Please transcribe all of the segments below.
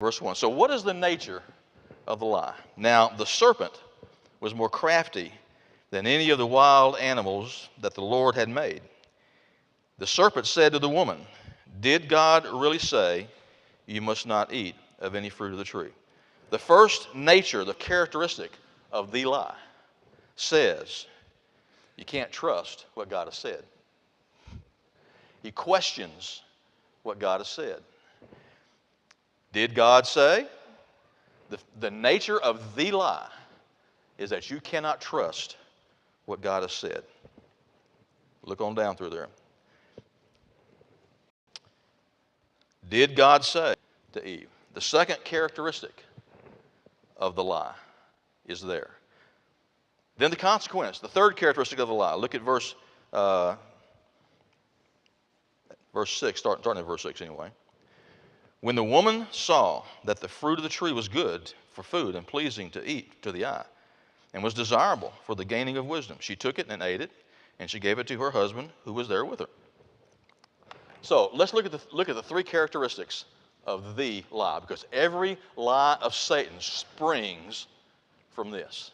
Verse 1. So what is the nature of the lie? Now the serpent was more crafty than any of the wild animals that the Lord had made. The serpent said to the woman, did God really say you must not eat of any fruit of the tree? The first nature, the characteristic of the lie says you can't trust what God has said. He questions what God has said. Did God say? The nature of the lie is that you cannot trust what God has said. Look on down through there. Did God say to Eve? The second characteristic of the lie is there. Then the consequence, the third characteristic of the lie. Look at verse 6, starting at verse 6 anyway. When the woman saw that the fruit of the tree was good for food and pleasing to eat to the eye, and was desirable for the gaining of wisdom, she took it and ate it, and she gave it to her husband who was there with her. So let's look at the three characteristics of the lie, because every lie of Satan springs from this.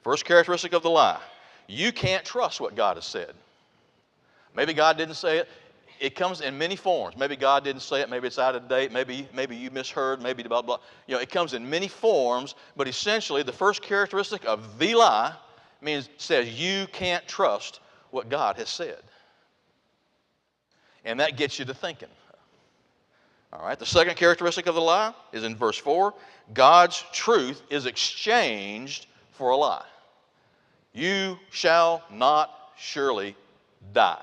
First characteristic of the lie, you can't trust what God has said. Maybe God didn't say it. It comes in many forms. Maybe God didn't say it. Maybe it's out of date. Maybe you misheard. Maybe blah, blah. It comes in many forms, but essentially the first characteristic of the lie says you can't trust what God has said. And that gets you to thinking. All right, the second characteristic of the lie is in verse 4. God's truth is exchanged for a lie. You shall not surely die.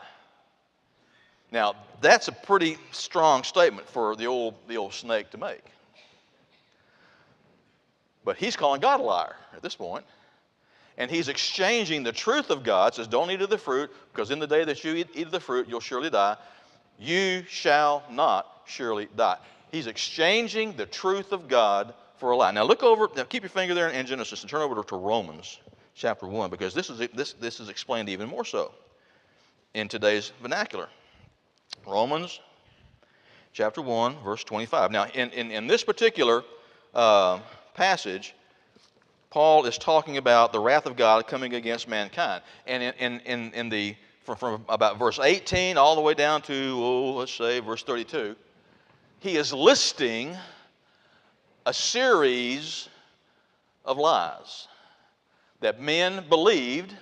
Now, that's a pretty strong statement for the old snake to make. But he's calling God a liar at this point. And he's exchanging the truth of God, says, don't eat of the fruit, because in the day that you eat of the fruit, you'll surely die. You shall not surely die. He's exchanging the truth of God for a lie. Now keep your finger there in Genesis and turn over to Romans chapter 1, because this is explained even more so in today's vernacular. Romans chapter 1, verse 25. Now, in this particular passage, Paul is talking about the wrath of God coming against mankind. And from about verse 18 all the way down to, let's say, verse 32, he is listing a series of lies that men believed